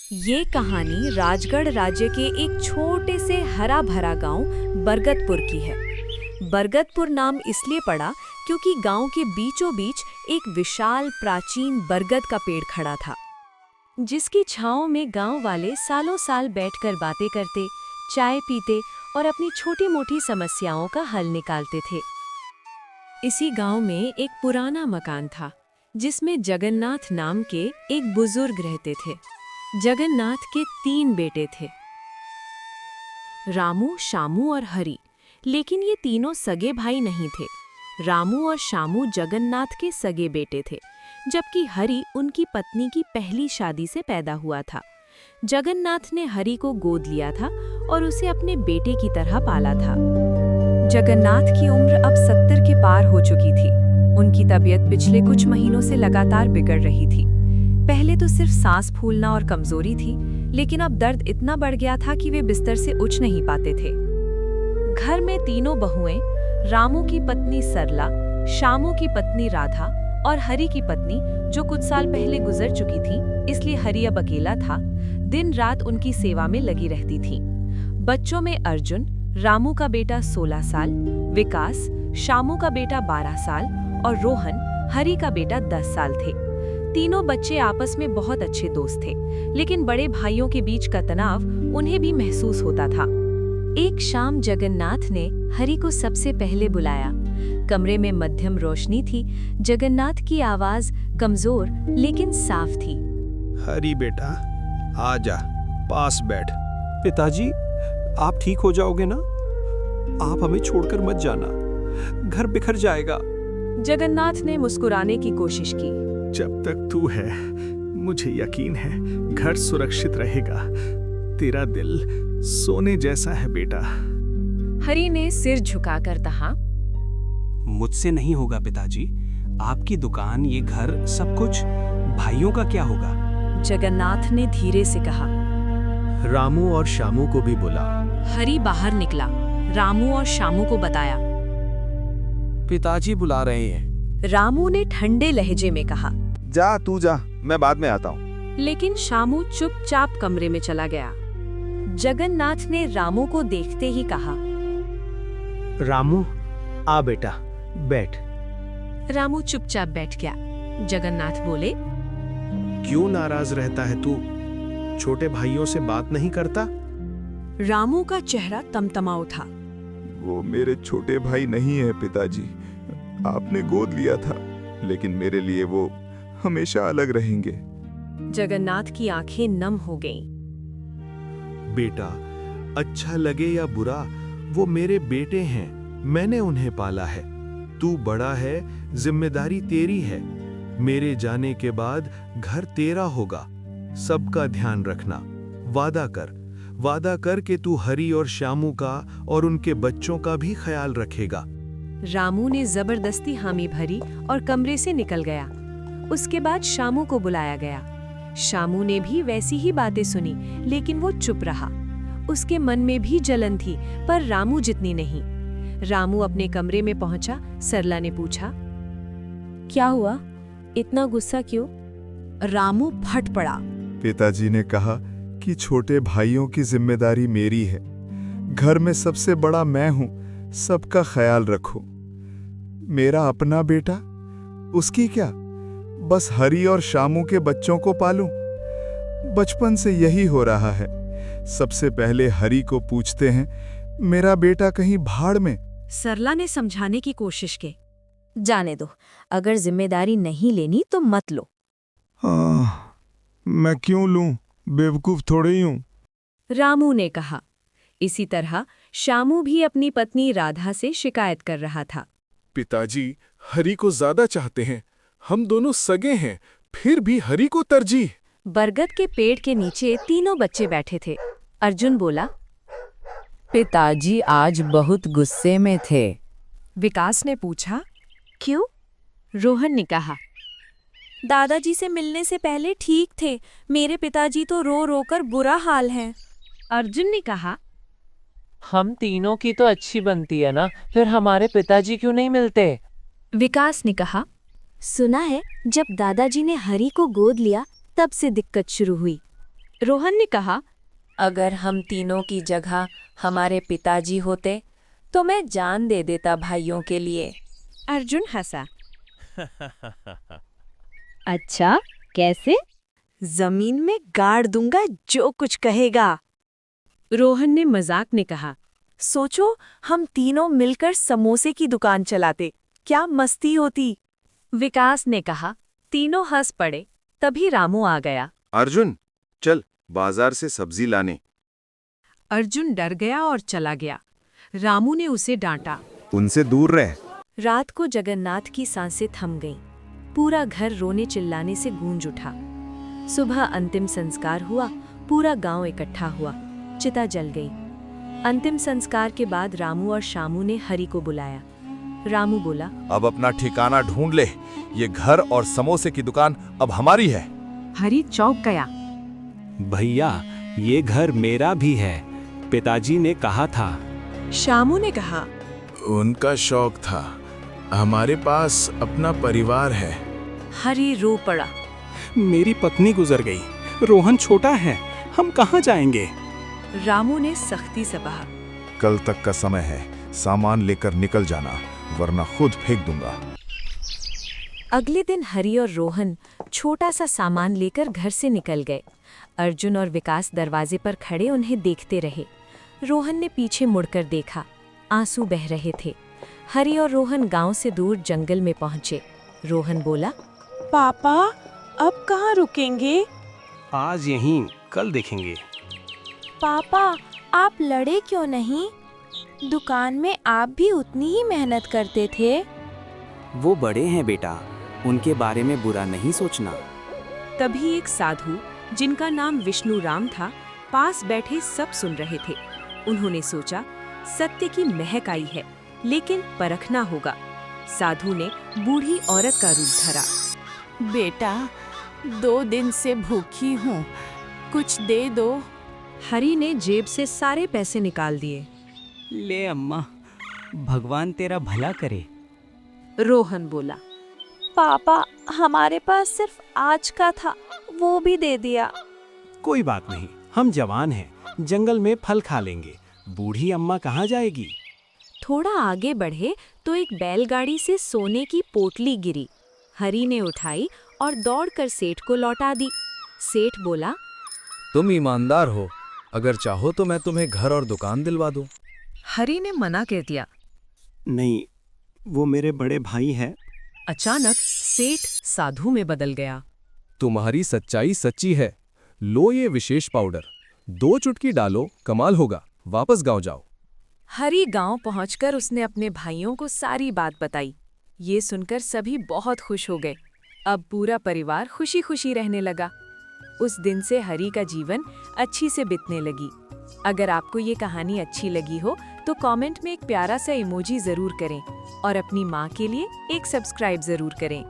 ये कहानी राजगढ़ राज्य के एक छोटे से हरा भरा गांव बरगदपुर की है। बरगदपुर नाम इसलिए पड़ा क्योंकि गांव के बीचों बीच एक विशाल प्राचीन बरगद का पेड़ खड़ा था, जिसकी छांव में गांव वाले सालों साल बैठकर बातें करते, चाय पीते और अपनी छोटी मोटी समस्याओं का हल निकालते थे। इसी गांव में एक पुराना मकान था, जिसमें जगन्नाथ नाम के एक बुजुर्ग रहते थे। जगन्नाथ के 3 बेटे थे, रामू, शामू और हरि। लेकिन ये तीनों सगे भाई नहीं थे। रामू और शामू जगन्नाथ के सगे बेटे थे, जबकि हरि उनकी पत्नी की पहली शादी से पैदा हुआ था। जगन्नाथ ने हरि को गोद लिया था और उसे अपने बेटे की तरह पाला था। जगन्नाथ की उम्र अब 70 के पार हो चुकी थी। उनकी तबीयत पिछले कुछ महीनों से लगातार बिगड़ रही थी। पहले तो सिर्फ सांस फूलना और कमजोरी थी, लेकिन अब दर्द इतना बढ़ गया था कि वे बिस्तर से उठ नहीं पाते थे। घर में तीनों बहुएं, रामू की पत्नी सरला, शामू की पत्नी राधा और हरि की पत्नी, जो कुछ साल पहले गुजर चुकी थी, इसलिए हरि अब अकेला था, दिन रात उनकी सेवा में लगी रहती थी। बच्चों में अर्जुन, रामू का बेटा 16 साल, विकास, शामू का बेटा 12 साल और रोहन, हरि का बेटा 10 साल थे। तीनों बच्चे आपस में बहुत अच्छे दोस्त थे, लेकिन बड़े भाइयों के बीच का तनाव उन्हें भी महसूस होता था। एक शाम जगन्नाथ ने हरि को सबसे पहले बुलाया। कमरे में मध्यम रोशनी थी। जगन्नाथ की आवाज कमजोर लेकिन साफ थी। हरि बेटा, आजा, पास बैठ। पिताजी, आप ठीक हो जाओगे ना? आप हमें छोड़कर मत जाना, घर बिखर जाएगा। जगन्नाथ ने मुस्कुराने की कोशिश की। जब तक तू है, मुझे यकीन है घर सुरक्षित रहेगा। तेरा दिल सोने जैसा है बेटा। हरि ने सिर झुकाकर कहा, मुझसे नहीं होगा पिताजी। आपकी दुकान, ये घर, सब कुछ। भाइयों का क्या होगा? जगन्नाथ ने धीरे से कहा। रामू और शामू को भी बुला। हरि बाहर निकला, रामू और शामू को बताया। पिताजी बुला रहे हैं। रामू ने ठंडे लहजे में कहा। जा तू जा, मैं बाद में आता हूँ। लेकिन शामू चुपचाप कमरे में चला गया। जगन्नाथ ने रामू को देखते ही कहा, रामू, आ बेटा, बैठ। रामू चुपचाप बैठ गया। जगन्नाथ बोले, क्यों नाराज रहता है तू? छोटे भाइयों से बात नहीं करता? रामू का चेहरा तमतमा उठा। वो मेरे छोटे भाई नहीं है पिताजी। आपने गोद लिया था, लेकिन मेरे लिए वो हमेशा अलग रहेंगे। जगन्नाथ की आंखें नम हो गईं। बेटा, अच्छा लगे या बुरा, वो मेरे बेटे हैं। मैंने उन्हें पाला है। तू बड़ा है, जिम्मेदारी तेरी है। मेरे जाने के बाद घर तेरा होगा। सबका ध्यान रखना। वादा कर कि तू हरि और शामू का और उनके बच्चों का भी ख्याल रखेगा। रामू ने जबरदस्ती हामी भरी और कमरे से निकल गया। उसके बाद शामू को बुलाया गया। शामू ने भी वैसी ही बातें सुनी, लेकिन वो चुप रहा। उसके मन में भी जलन थी, पर रामू जितनी नहीं। रामू अपने कमरे में पहुंचा। सरला ने पूछा, क्या हुआ? इतना गुस्सा क्यों? रामू फट पड़ा। पिताजी ने कहा कि छोटे भाइयों की जिम्मेदारी मेरी है। घर में सबसे बड़ा मैं हूँ, सबका ख्याल रखो। मेरा अपना बेटा, उसकी क्या, बस हरि और शामू के बच्चों को पालूं। बचपन से यही हो रहा है। सबसे पहले हरि को पूछते हैं, मेरा बेटा कहीं भाड़ में। सरला ने समझाने की कोशिश की। जाने दो, अगर जिम्मेदारी नहीं लेनी तो मत लो। मैं क्यों लूं? बेवकूफ थोड़े ही हूं। रामू ने कहा। इसी तरह शामू भी अपनी पत्नी राधा से शिकायत कर रहा था। पिताजी हरि को ज्यादा चाहते हैं। हम दोनों सगे हैं, फिर भी हरि को तरजीह। बरगद के पेड़ के नीचे तीनों बच्चे बैठे थे। अर्जुन बोला, पिताजी आज बहुत गुस्से में थे। विकास ने पूछा, क्यों? रोहन ने कहा, दादाजी से मिलने से पहले ठीक थे, मेरे पिताजी तो रो रो कर बुरा हाल है। अर्जुन ने कहा, हम तीनों की तो अच्छी बनती है ना, फिर हमारे पिताजी क्यों नहीं मिलते? विकास ने कहा, सुना है जब दादाजी ने हरि को गोद लिया तब से दिक्कत शुरू हुई। रोहन ने कहा, अगर हम तीनों की जगह हमारे पिताजी होते तो मैं जान दे देता भाइयों के लिए। अर्जुन हंसा। अच्छा, कैसे? जमीन में गाड़ दूंगा जो कुछ कहेगा। रोहन ने मजाक में कहा, सोचो हम तीनों मिलकर समोसे की दुकान चलाते, क्या मस्ती होती। विकास ने कहा। तीनों हंस पड़े। तभी रामू आ गया। अर्जुन, चल बाजार से सब्जी लाने। अर्जुन डर गया और चला गया। रामू ने उसे डांटा। उनसे दूर रह। रात को जगन्नाथ की सांसें थम गईं। पूरा घर रोने चिल्लाने से गूंज उठा। सुबह अंतिम संस्कार हुआ। पूरा गांव इकट्ठा हुआ। चिता जल गई। अंतिम संस्कार के बाद रामू और शामू ने हरि को बुलाया। रामू बोला, अब अपना ठिकाना ढूंढ ले। ये घर और समोसे की दुकान अब हमारी है। हरि चौंक गया। भैया, ये घर मेरा भी है, पिताजी ने कहा था। शामू ने कहा, उनका शौक था, हमारे पास अपना परिवार है। हरि रो पड़ा। मेरी पत्नी गुजर गई, रोहन छोटा है, हम कहाँ जाएंगे? रामू ने सख्ती से कहा, कल तक का समय है, सामान लेकर निकल जाना, वरना खुद फेंक दूंगा। अगले दिन हरि और रोहन छोटा सा सामान लेकर घर से निकल गए। अर्जुन और विकास दरवाजे पर खड़े उन्हें देखते रहे। रोहन ने पीछे मुड़कर देखा, आंसू बह रहे थे। हरि और रोहन गांव से दूर जंगल में पहुंचे। रोहन बोला, पापा, अब कहाँ रुकेंगे? आज यहीं, कल देखेंगे। पापा, आप लड़े क्यों नहीं? दुकान में आप भी उतनी ही मेहनत करते थे। वो बड़े हैं बेटा, उनके बारे में बुरा नहीं सोचना। तभी एक साधु, जिनका नाम विष्णु राम था, पास बैठे सब सुन रहे थे। उन्होंने सोचा, सत्य की महक आई है, लेकिन परखना होगा। साधु ने बूढ़ी औरत का रूप धरा। बेटा, 2 दिन से भूखी हूँ, कुछ दे दो। हरि ने जेब से सारे पैसे निकाल दिए। ले अम्मा, भगवान तेरा भला करे। रोहन बोला, पापा, हमारे पास सिर्फ आज का था, वो भी दे दिया। कोई बात नहीं, हम जवान हैं, जंगल में फल खा लेंगे। बूढ़ी अम्मा कहाँ जाएगी? थोड़ा आगे बढ़े तो एक बैलगाड़ी से सोने की पोटली गिरी। हरि ने उठाई और दौड़कर सेठ को लौटा दी। सेठ बोला, तुम ईमानदार हो, अगर चाहो तो मैं तुम्हें घर और दुकान दिलवा दूं। हरि ने मना कर दिया। नहीं, वो मेरे बड़े भाई हैं। अचानक सेठ साधु में बदल गया। तुम्हारी सच्चाई सच्ची है। लो ये विशेष पाउडर, 2 चुटकी डालो, कमाल होगा। वापस गांव जाओ। हरि गांव पहुंचकर उसने अपने भाइयों को सारी बात बताई। ये सुनकर सभी बहुत खुश हो गए। अब पूरा परिवार खुशी खुशी रहने लगा। उस दिन से हरि का जीवन अच्छी से बीतने लगी। अगर आपको ये कहानी अच्छी लगी हो तो कमेंट में एक प्यारा सा इमोजी जरूर करें और अपनी माँ के लिए एक सब्सक्राइब जरूर करें।